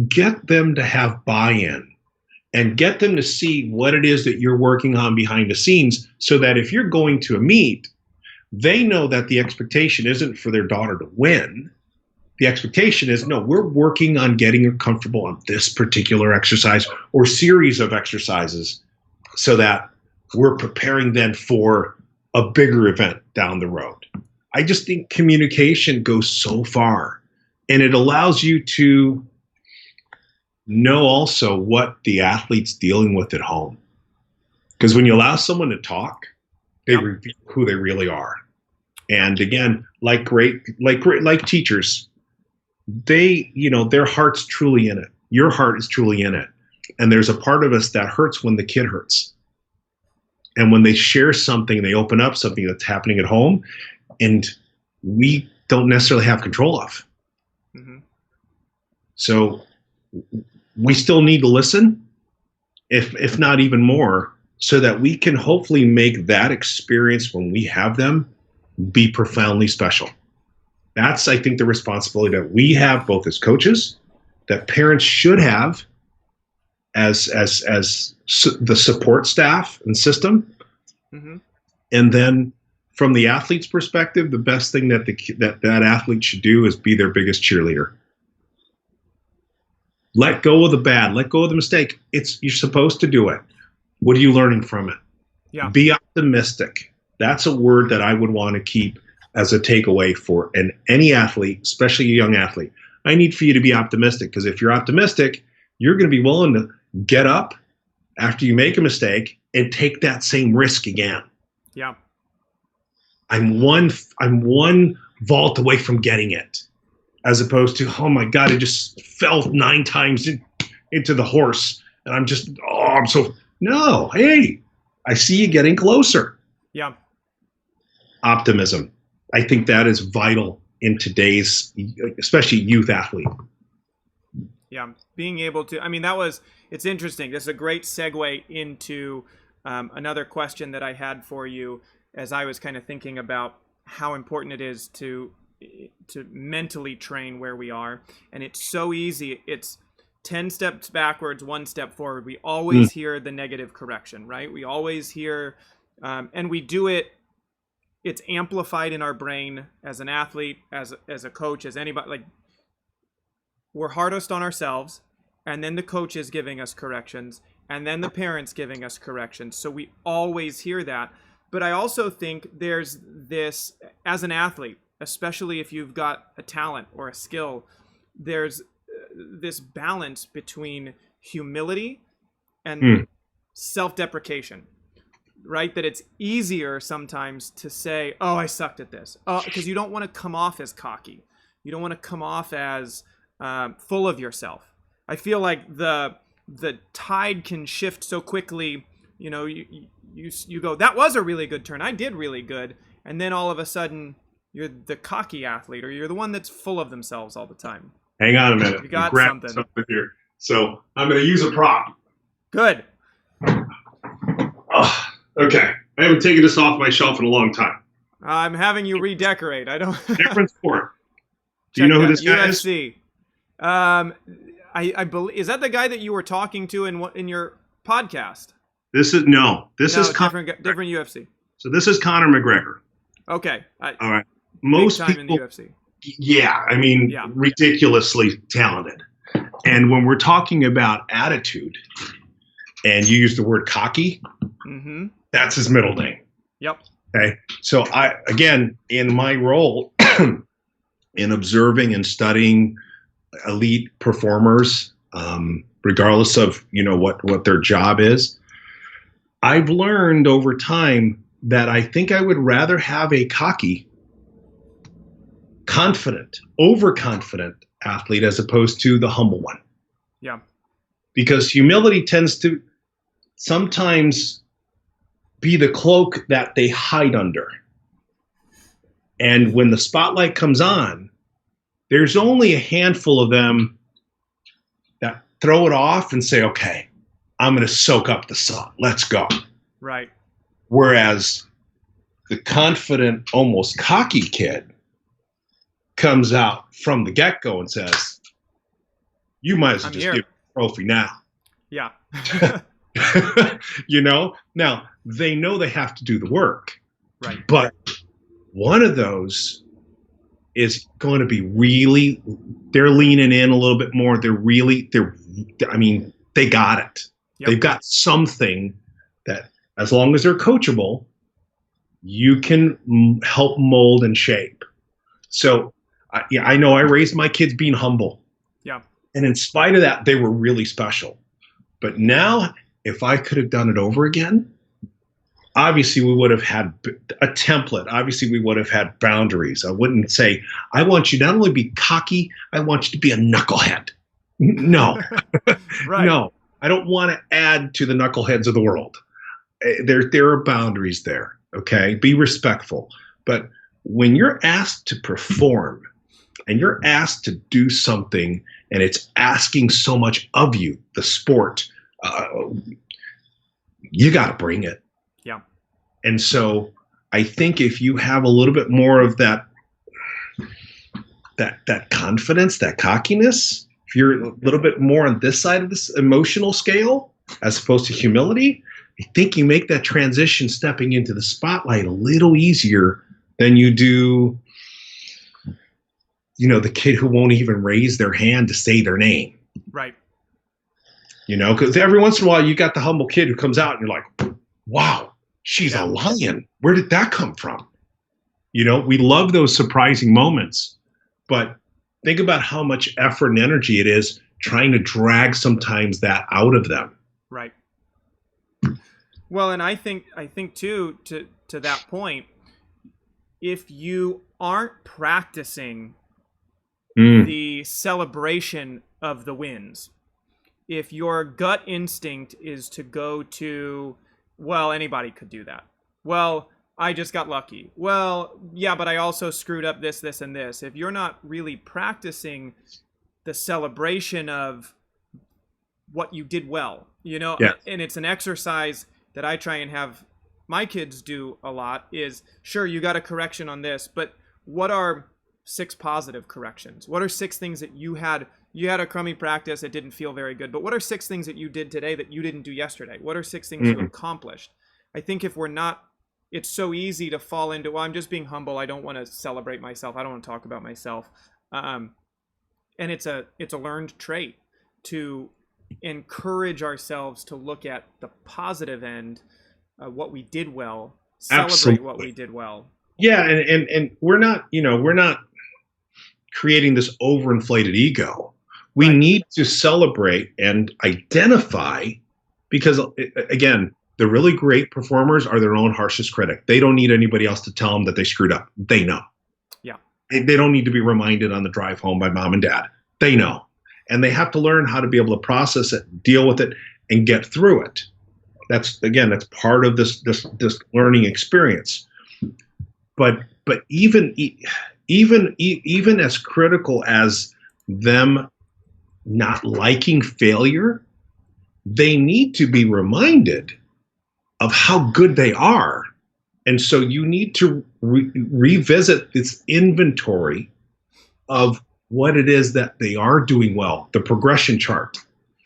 Speaker 2: Get them to have buy-in and get them to see what it is that you're working on behind the scenes, so that if you're going to a meet, they know that the expectation isn't for their daughter to win. The expectation is, no, we're working on getting her comfortable on this particular exercise or series of exercises, so that we're preparing then for a bigger event down the road. I just think communication goes so far, and it allows you to know also what the athlete's dealing with at home. Because when you allow someone to talk, they reveal who they really are. And again, like teachers, they, their heart's truly in it. Your heart is truly in it. And there's a part of us that hurts when the kid hurts. And when they share something, they open up something that's happening at home, and we don't necessarily have control of. Mm-hmm. So we still need to listen, if not even more, so that we can hopefully make that experience when we have them be profoundly special. That's, I think, the responsibility that we have both as coaches, that parents should have as the support staff and system. Mm-hmm. And then from the athlete's perspective, the best thing that that athlete should do is be their biggest cheerleader. Let go of the bad, let go of the mistake. You're supposed to do it. What are you learning from it? Yeah. Be optimistic. That's a word that I would want to keep as a takeaway for any athlete, especially a young athlete. I need for you to be optimistic, because if you're optimistic, you're going to be willing to get up after you make a mistake and take that same risk again.
Speaker 1: Yeah.
Speaker 2: I'm one vault away from getting it, as opposed to, oh my God, I just fell 9 times into the horse, and no, hey, I see you getting closer.
Speaker 1: Yeah.
Speaker 2: Optimism. I think that is vital in today's, especially youth athlete.
Speaker 1: Yeah, being able to, it's interesting. This is a great segue into another question that I had for you, as I was kind of thinking about how important it is to mentally train where we are. And it's so easy. It's 10 steps backwards, 1 step forward. We always hear the negative correction, right? We always hear, and we do it. It's amplified in our brain as an athlete, as a coach, as anybody. Like, we're hardest on ourselves, and then the coach is giving us corrections, and then the parents giving us corrections. So we always hear that. But I also think there's this, as an athlete, especially if you've got a talent or a skill, there's this balance between humility and self-deprecation, right? That it's easier sometimes to say, oh, I sucked at this, because you don't want to come off as cocky. You don't want to come off as full of yourself. I feel like the tide can shift so quickly. You go, that was a really good turn, I did really good, and then all of a sudden you're the cocky athlete, or you're the one that's full of themselves all the time.
Speaker 2: Hang on a minute.
Speaker 1: You got something
Speaker 2: here. So I'm going to use a prop.
Speaker 1: Good.
Speaker 2: Oh, okay. I haven't taken this off my shelf in a long time.
Speaker 1: I'm having you redecorate. I don't.
Speaker 2: Different sport. Do you know who this guy is?
Speaker 1: UFC. I believe, is that the guy that you were talking to in your podcast?
Speaker 2: This is
Speaker 1: different UFC.
Speaker 2: So this is Conor McGregor.
Speaker 1: Okay.
Speaker 2: All right. Most
Speaker 1: big time
Speaker 2: people
Speaker 1: in the UFC.
Speaker 2: Yeah, ridiculously talented. And when we're talking about attitude, and you use the word cocky, that's his middle name.
Speaker 1: Yep.
Speaker 2: Okay. So again, in my role in observing and studying elite performers, regardless of what their job is, I've learned over time that I think I would rather have a cocky, confident, overconfident athlete as opposed to the humble one.
Speaker 1: Yeah.
Speaker 2: Because humility tends to sometimes be the cloak that they hide under. And when the spotlight comes on, there's only a handful of them that throw it off and say, okay, I'm going to soak up the sun. Let's go.
Speaker 1: Right.
Speaker 2: Whereas the confident, almost cocky kid comes out from the get-go and says, you might as well
Speaker 1: I'm
Speaker 2: just
Speaker 1: here.
Speaker 2: give me the trophy now.
Speaker 1: Yeah.
Speaker 2: Now they know they have to do the work,
Speaker 1: Right.
Speaker 2: but one of those is going to be really, they're leaning in a little bit more. They got it.
Speaker 1: Yep.
Speaker 2: They've got something that, as long as they're coachable, you can help mold and shape. So I know I raised my kids being humble.
Speaker 1: Yeah.
Speaker 2: And in spite of that, they were really special. But now, if I could have done it over again, obviously we would have had a template. Obviously we would have had boundaries. I wouldn't say, I want you not only to be cocky, I want you to be a knucklehead. No.
Speaker 1: Right.
Speaker 2: No. I don't want to add to the knuckleheads of the world. There are boundaries there. Okay? Be respectful. But when you're asked to perform and you're asked to do something and it's asking so much of you, the sport, you got to bring it.
Speaker 1: Yeah.
Speaker 2: And so I think if you have a little bit more of that confidence, that cockiness, if you're a little bit more on this side of this emotional scale as opposed to humility, I think you make that transition stepping into the spotlight a little easier than you do, the kid who won't even raise their hand to say their name.
Speaker 1: Right.
Speaker 2: Because every once in a while you got the humble kid who comes out and you're like, wow, she's a lion. Where did that come from? We love those surprising moments, but think about how much effort and energy it is trying to drag sometimes that out of them.
Speaker 1: Right. Well, and I think too, to that point, if you aren't practicing the celebration of the wins, if your gut instinct is to go to, well, anybody could do that. Well, I just got lucky. Well, yeah, but I also screwed up this, and this. If you're not really practicing the celebration of what you did well,
Speaker 2: Yeah.
Speaker 1: And it's an exercise that I try and have my kids do a lot is, sure, you got a correction on this, but what are 6 positive corrections? What are 6 things that you had a crummy practice, it didn't feel very good, but what are 6 things that you did today that you didn't do yesterday? What are 6 things you accomplished? I think if we're not, it's so easy to fall into, well, I'm just being humble, I don't want to celebrate myself, I don't want to talk about myself. And it's a learned trait to encourage ourselves to look at the positive end, what we did well, celebrate
Speaker 2: Absolutely.
Speaker 1: what we did well.
Speaker 2: Yeah, and we're not creating this overinflated ego. We need to celebrate and identify, because again, the really great performers are their own harshest critic. They don't need anybody else to tell them that they screwed up. They know.
Speaker 1: Yeah.
Speaker 2: They don't need to be reminded on the drive home by mom and dad. They know. And they have to learn how to be able to process it, deal with it, and get through it. That's part of this learning experience. But even as critical as them not liking failure, they need to be reminded of how good they are. And so you need to revisit this inventory of what it is that they are doing well, the progression chart.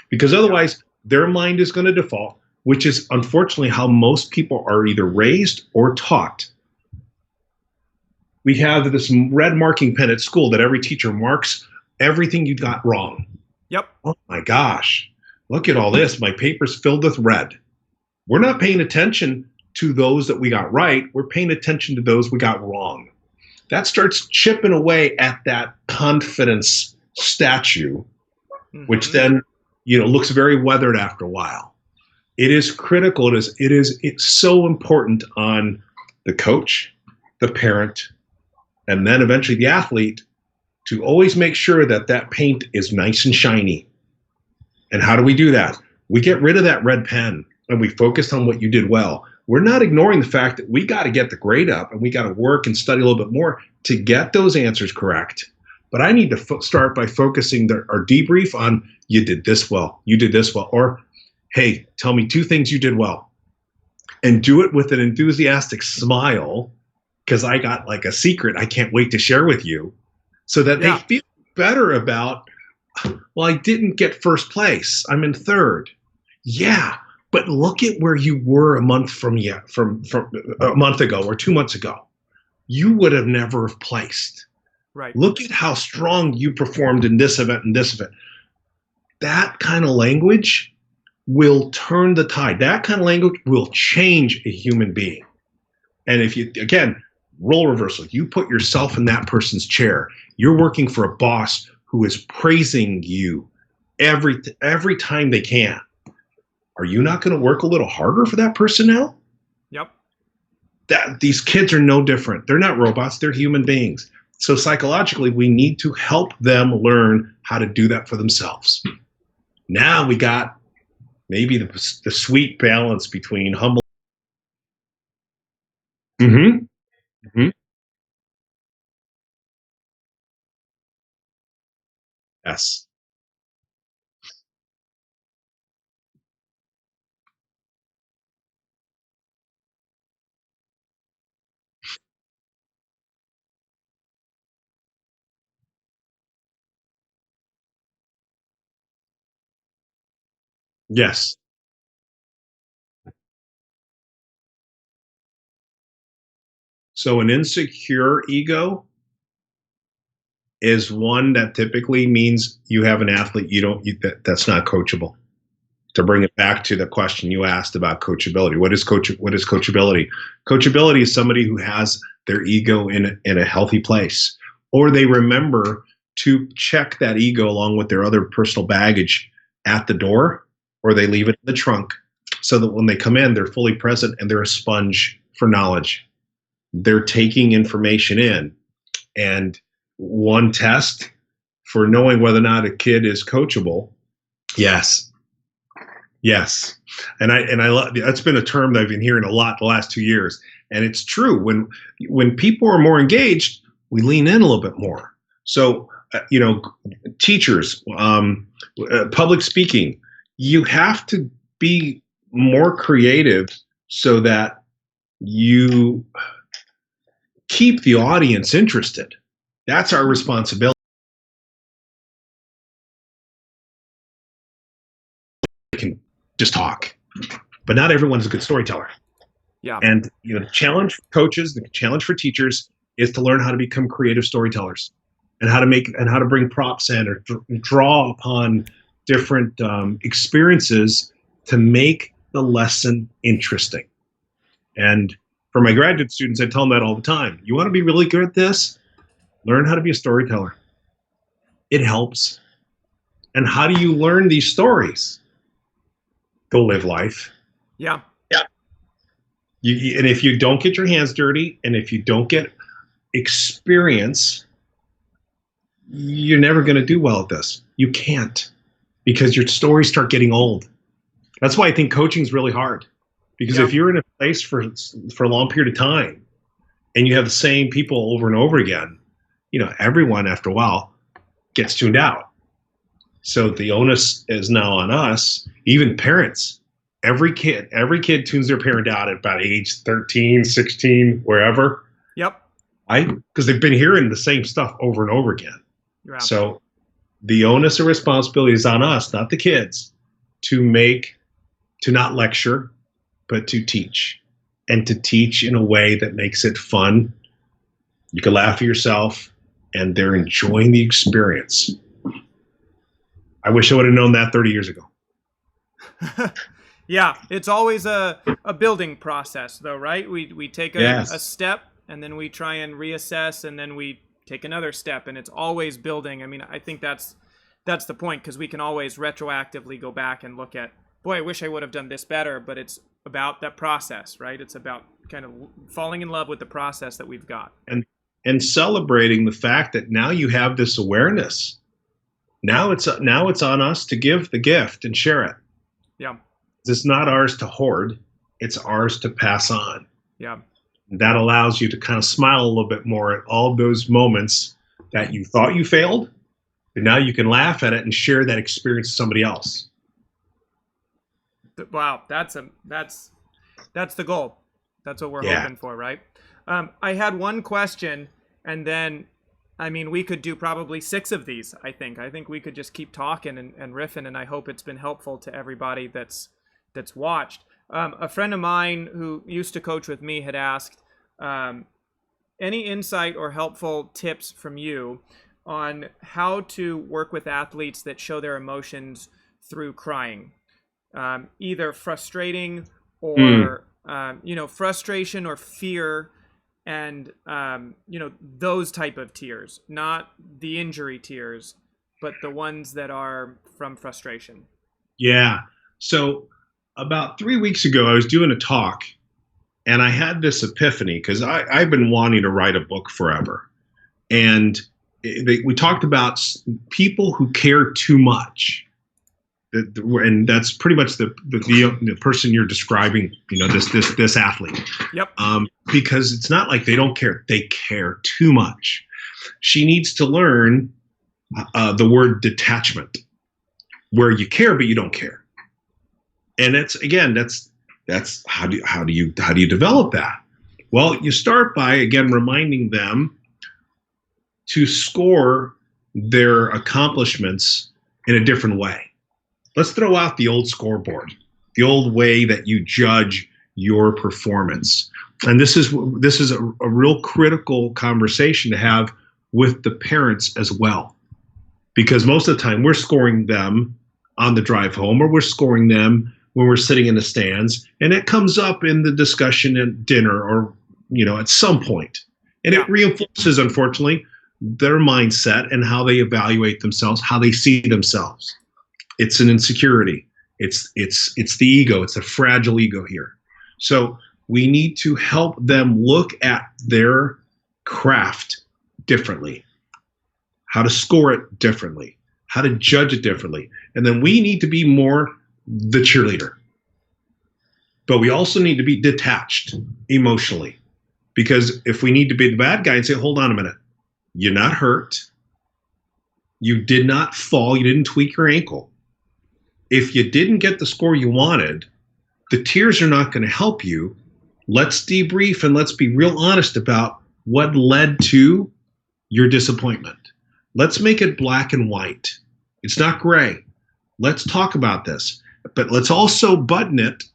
Speaker 2: Because otherwise, their mind is going to default, which is unfortunately how most people are either raised or taught. We have this red marking pen at school that every teacher marks everything you got wrong.
Speaker 1: Yep.
Speaker 2: Oh my gosh, look at all this. My paper's filled with red. We're not paying attention to those that we got right. We're paying attention to those we got wrong. That starts chipping away at that confidence statue, which then looks very weathered after a while. It is critical. It's so important on the coach, the parent, and then eventually the athlete to always make sure that paint is nice and shiny. And how do we do that? We get rid of that red pen and we focus on what you did well. We're not ignoring the fact that we got to get the grade up and we got to work and study a little bit more to get those answers correct. But I need to start by focusing our debrief on, you did this well, you did this well, or hey, tell me 2 things you did well. and do it with an enthusiastic smile, because I got like a secret I can't wait to share with you, so that they feel better about, well, I didn't get first place, I'm in third. Yeah, but look at where you were a month from a month ago or 2 months ago. You would have never have placed.
Speaker 1: Right.
Speaker 2: Look at how strong you performed in this event and this event. That kind of language will turn the tide. That kind of language will change a human being. And if you, again, role reversal, you put yourself in that person's chair. You're working for a boss who is praising you every time they can. Are you not going to work a little harder for that person now?
Speaker 1: Yep.
Speaker 2: These kids are no different. They're not robots. They're human beings. So psychologically, we need to help them learn how to do that for themselves. Now we got maybe the sweet balance between humble. Mm-hmm. Mm-hmm. Yes. Yes. So an insecure ego is one that typically means you have an athlete that's not coachable. To bring it back to the question you asked about coachability, what is coachability? Coachability is somebody who has their ego in a healthy place, or they remember to check that ego along with their other personal baggage at the door, or they leave it in the trunk, so that when they come in, they're fully present and they're a sponge for knowledge. They're taking information in. And one test for knowing whether or not a kid is coachable, yes. Yes, and I love that's been a term that I've been hearing a lot the last 2 years, and it's true. When people are more engaged, we lean in a little bit more. So teachers, public speaking, you have to be more creative so that you keep the audience interested. That's our responsibility. Can just talk, but not everyone's a good storyteller.
Speaker 1: Yeah.
Speaker 2: And the challenge for coaches, the challenge for teachers is to learn how to become creative storytellers, and how to bring props in, or draw upon different experiences to make the lesson interesting. And for my graduate students, I tell them that all the time. You want to be really good at this? Learn how to be a storyteller. It helps. And how do you learn these stories? Go live life.
Speaker 1: Yeah.
Speaker 2: And if you don't get your hands dirty, and if you don't get experience, you're never going to do well at this. You can't, because your stories start getting old. That's why I think coaching is really hard, because if you're in a place for a long period of time and you have the same people over and over again, everyone after a while gets tuned out. So the onus is now on us, even parents. Every kid tunes their parent out at about age 13, 16, wherever.
Speaker 1: Yep.
Speaker 2: Because they've been hearing the same stuff over and over again. So the onus and responsibility is on us, not the kids, to not lecture, but to teach, and to teach in a way that makes it fun. You can laugh at yourself, and they're enjoying the experience. I wish I would have known that 30 years ago.
Speaker 1: Yeah, it's always a building process, though, right? We take a step, and then we try and reassess, and then we take another step, and it's always building. I mean, I think that's the point, because we can always retroactively go back and look at, boy, I wish I would have done this better, but it's about that process, right? It's about kind of falling in love with the process that we've got.
Speaker 2: And celebrating the fact that now you have this awareness. Now it's on us to give the gift and share it.
Speaker 1: Yeah.
Speaker 2: It's not ours to hoard. It's ours to pass on.
Speaker 1: Yeah.
Speaker 2: That allows you to kind of smile a little bit more at all those moments that you thought you failed, but now you can laugh at it and share that experience with somebody else.
Speaker 1: Wow, that's That's the goal. That's what we're
Speaker 2: Yeah.
Speaker 1: hoping for, right? I had one question, and then, I mean, we could do probably 6 of these, I think. I think we could just keep talking and riffing, and I hope it's been helpful to everybody that's watched. A friend of mine who used to coach with me had asked, any insight or helpful tips from you on how to work with athletes that show their emotions through crying? Either frustrating or, frustration or fear, and those type of tears, not the injury tears, but the ones that are from frustration.
Speaker 2: Yeah. So about 3 weeks ago, I was doing a talk, and I had this epiphany because I've been wanting to write a book forever. And we talked about people who care too much. And that's pretty much the person you're describing, this athlete.
Speaker 1: Yep.
Speaker 2: Because it's not like they don't care; they care too much. She needs to learn the word detachment, where you care but you don't care. And that's how do you develop that? Well, you start by again reminding them to score their accomplishments in a different way. Let's throw out the old scoreboard, the old way that you judge your performance. And this is a real critical conversation to have with the parents as well. Because most of the time we're scoring them on the drive home, or we're scoring them when we're sitting in the stands, and it comes up in the discussion at dinner or, at some point. And it reinforces, unfortunately, their mindset and how they evaluate themselves, how they see themselves. It's an insecurity. It's the ego. It's a fragile ego here. So we need to help them look at their craft differently, how to score it differently, how to judge it differently. And then we need to be more the cheerleader. But we also need to be detached emotionally. Because if we need to be the bad guy and say, hold on a minute, you're not hurt. You did not fall. You didn't tweak your ankle. If you didn't get the score you wanted, the tears are not going to help you. Let's debrief and let's be real honest about what led to your disappointment. Let's make it black and white. It's not gray. Let's talk about this. But let's also button it,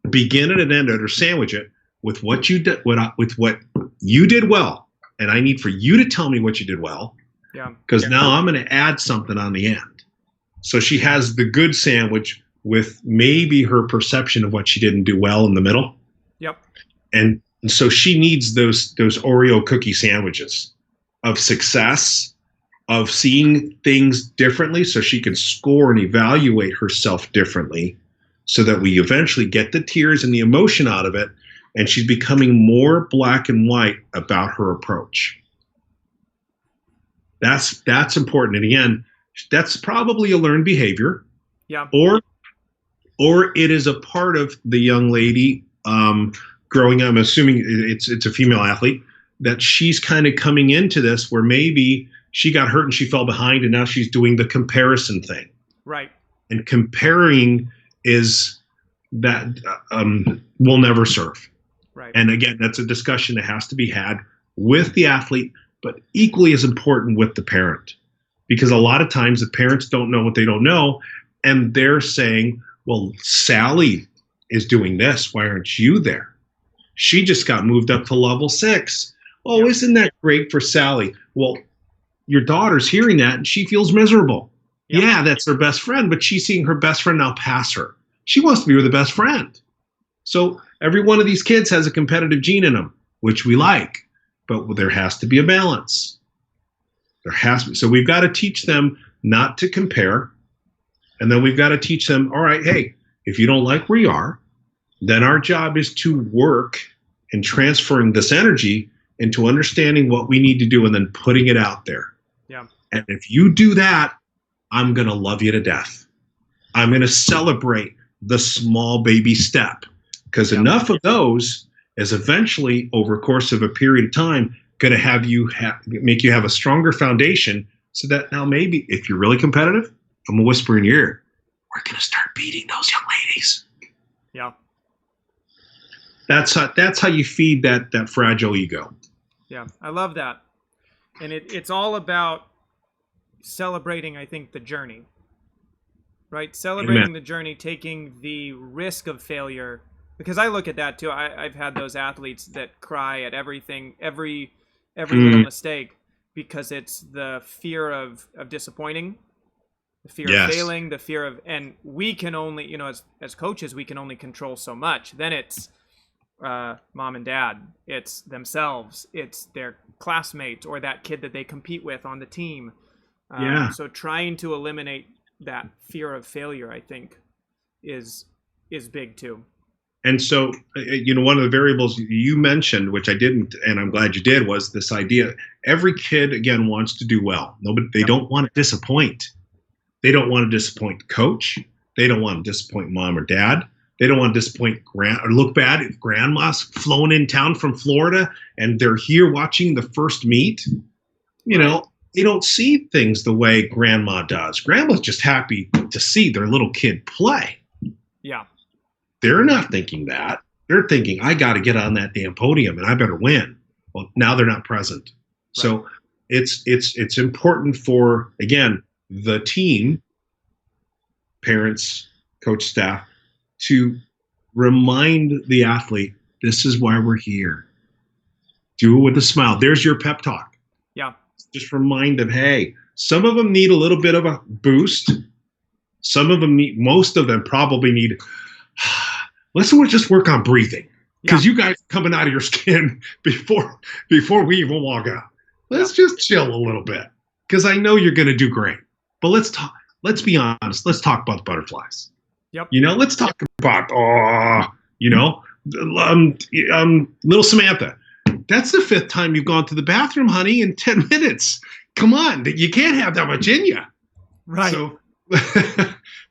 Speaker 2: begin it and end it, or sandwich it with what you did, with what you did well. And I need for you to tell me what you did well.
Speaker 1: Yeah.
Speaker 2: Because now I'm going to add something on the end. So she has the good sandwich with maybe her perception of what she didn't do well in the middle.
Speaker 1: Yep.
Speaker 2: And so she needs those Oreo cookie sandwiches of success, of seeing things differently so she can score and evaluate herself differently, so that we eventually get the tears and the emotion out of it, and she's becoming more black and white about her approach. That's important. And again, that's probably a learned behavior.
Speaker 1: Yeah.
Speaker 2: Or it is a part of the young lady growing up. I'm assuming it's a female athlete, that she's kind of coming into this where maybe she got hurt and she fell behind, and now she's doing the comparison thing.
Speaker 1: Right.
Speaker 2: And comparing is that will never serve.
Speaker 1: Right.
Speaker 2: And again, that's a discussion that has to be had with the athlete, but equally as important with the parent. Because a lot of times the parents don't know what they don't know, and they're saying, well, Sally is doing this. Why aren't you there? She just got moved up to level 6. Oh,
Speaker 1: Yeah.
Speaker 2: Isn't that great for Sally? Well, your daughter's hearing that and she feels miserable.
Speaker 1: Yeah.
Speaker 2: Yeah, that's her best friend, but she's seeing her best friend now pass her. She wants to be with the best friend. So every one of these kids has a competitive gene in them, which we like, but there has to be a balance. There has to be. So we've got to teach them not to compare. And then we've got to teach them, all right, hey, if you don't like where you are, then our job is to work in transferring this energy into understanding what we need to do and then putting it out there.
Speaker 1: Yeah.
Speaker 2: And if you do that, I'm going to love you to death. I'm going to celebrate the small baby step, because enough of those is eventually, over a course of a period of time, going to have you make you have a stronger foundation, so that now maybe if you're really competitive, I'm going to whisper in your ear, we're going to start beating those young ladies.
Speaker 1: Yeah.
Speaker 2: That's how you feed that fragile ego.
Speaker 1: Yeah, I love that. And it's all about celebrating, I think, the journey, right? Celebrating
Speaker 2: Amen.
Speaker 1: the journey, taking the risk of failure. Because I look at that too. I've had those athletes that cry at everything, every little
Speaker 2: Mm,
Speaker 1: mistake, because it's the fear of disappointing, the fear of
Speaker 2: yes.
Speaker 1: failing, the fear of, and we can only, as coaches, we can only control so much. Then it's mom and dad, it's themselves, it's their classmates or that kid that they compete with on the team.
Speaker 2: Yeah.
Speaker 1: So trying to eliminate that fear of failure, I think, is big too.
Speaker 2: And so, one of the variables you mentioned, which I didn't, and I'm glad you did, was this idea. Every kid, again, wants to do well. Nobody, they
Speaker 1: Yep.
Speaker 2: don't want to disappoint. They don't want to disappoint coach. They don't want to disappoint mom or dad. They don't want to disappoint or look bad if grandma's flown in town from Florida and they're here watching the first meet.
Speaker 1: Right.
Speaker 2: They don't see things the way grandma does. Grandma's just happy to see their little kid play.
Speaker 1: Yeah.
Speaker 2: They're not thinking that. They're thinking, I got to get on that damn podium and I better win. Well, now they're not present.
Speaker 1: Right.
Speaker 2: So it's important for, again, the team, parents, coach, staff, to remind the athlete, this is why we're here. Do it with a smile. There's your pep talk.
Speaker 1: Yeah.
Speaker 2: Just remind them, hey, some of them need a little bit of a boost. Some of them most of them probably need, let's just work on breathing. Because you guys are coming out of your skin before we even walk out. Let's just chill a little bit. Because I know you're going to do great. But let's be honest. Let's talk about the butterflies.
Speaker 1: Yep.
Speaker 2: Let's talk about, little Samantha. That's the 5th time you've gone to the bathroom, honey, in 10 minutes. Come on. You can't have that much in you.
Speaker 1: Right.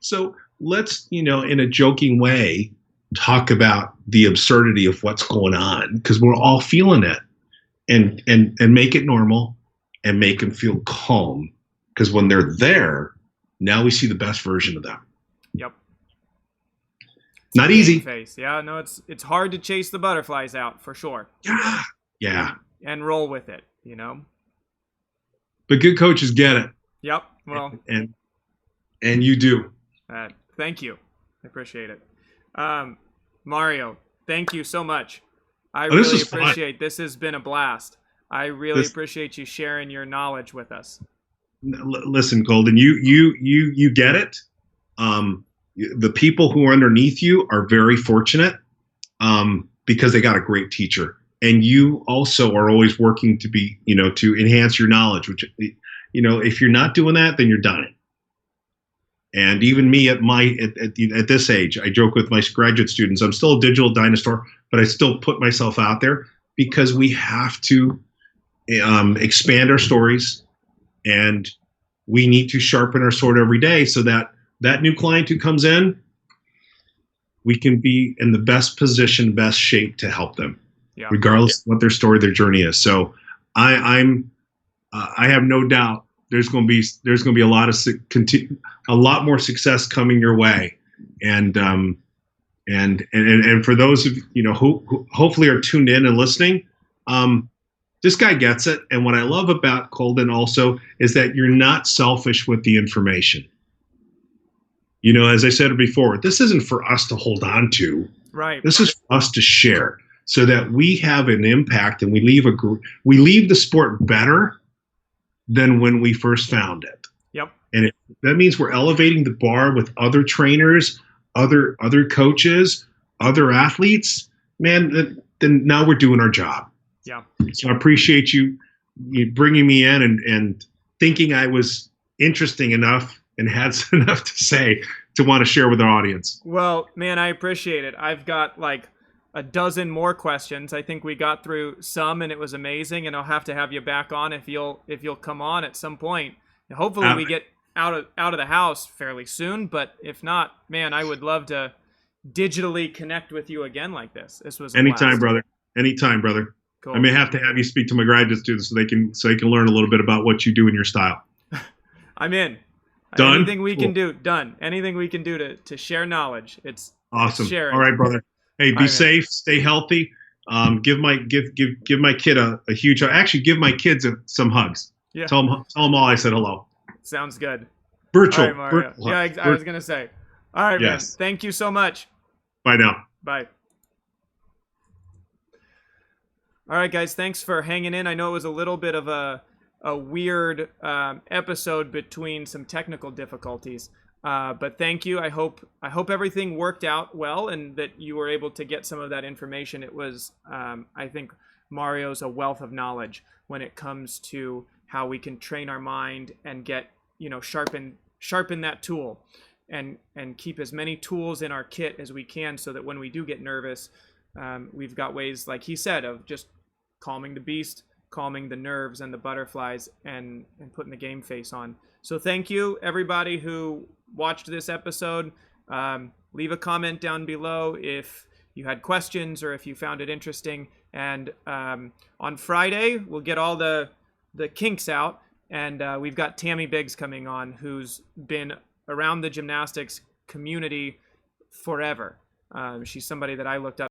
Speaker 2: So let's, in a joking way, talk about the absurdity of what's going on, because we're all feeling it, and make it normal and make them feel calm. Because when they're there, now we see the best version of them.
Speaker 1: Yep.
Speaker 2: Not easy.
Speaker 1: Face. Yeah, no, it's hard to chase the butterflies out for sure.
Speaker 2: Yeah.
Speaker 1: And roll with it,
Speaker 2: But good coaches get it.
Speaker 1: Yep. Well,
Speaker 2: and you do.
Speaker 1: Thank you. I appreciate it. Mario, thank you so much. I really appreciate this. Has been a blast. I really appreciate you sharing your knowledge with us.
Speaker 2: Listen, Colden, you get it. The people who are underneath you are very fortunate because they got a great teacher. And you also are always working to be, to enhance your knowledge, which, if you're not doing that, then you're done. And even me at this age, I joke with my graduate students, I'm still a digital dinosaur, but I still put myself out there because we have to expand our stories, and we need to sharpen our sword every day so that new client who comes in, we can be in the best position, best shape to help them, regardless of what their story, their journey is. So I have no doubt there's going to be a lot more success coming your way, and for those of who hopefully are tuned in and listening, this guy gets it. And what I love about Colden also is that you're not selfish with the information. As I said before, this isn't for us to hold on to.
Speaker 1: Right.
Speaker 2: This is for us to share so that we have an impact and we leave the sport better than when we first found it.
Speaker 1: Yep.
Speaker 2: And that means we're elevating the bar with other trainers, other coaches, other athletes. Man, then now we're doing our job.
Speaker 1: Yeah.
Speaker 2: So I appreciate you bringing me in and thinking I was interesting enough and had enough to say to want to share with our audience.
Speaker 1: Well, man, I appreciate it. I've got like a dozen more questions. I think we got through some and it was amazing, and I'll have to have you back on if you'll come on at some point. Hopefully we get out of the house fairly soon, but if not, man, I would love to digitally connect with you again like this. This was
Speaker 2: anytime, brother. Anytime, brother. Cool. I may have to have you speak to my graduate students so they can learn a little bit about what you do in your style.
Speaker 1: I'm in.
Speaker 2: Done?
Speaker 1: Anything we can do, done. Anything we can do to share knowledge. It's
Speaker 2: awesome.
Speaker 1: Sharing.
Speaker 2: All right, brother. Hey,
Speaker 1: All
Speaker 2: be
Speaker 1: right, man.
Speaker 2: safe, stay healthy. Give my kid a huge. Actually, give my kids some hugs.
Speaker 1: Yeah,
Speaker 2: Tell them all I said hello.
Speaker 1: sounds good. All right, Mario.
Speaker 2: Virtual
Speaker 1: Yeah,
Speaker 2: hugs.
Speaker 1: I was gonna say. All right, man.
Speaker 2: Yes.
Speaker 1: Thank you so much.
Speaker 2: Bye now.
Speaker 1: Bye. All right, guys. Thanks for hanging in. I know it was a little bit of a weird episode between some technical difficulties, but thank you. I hope everything worked out well and that you were able to get some of that information. It was I think Mario's a wealth of knowledge when it comes to how we can train our mind and get sharpen that tool and keep as many tools in our kit as we can so that when we do get nervous, we've got ways, like he said, of just calming the beast, calming the nerves and the butterflies, and putting the game face on. So thank you, everybody who watched this episode. Leave a comment down below if you had questions or if you found it interesting. And on Friday, we'll get all the kinks out. And we've got Tammy Biggs coming on, who's been around the gymnastics community forever. She's somebody that I looked up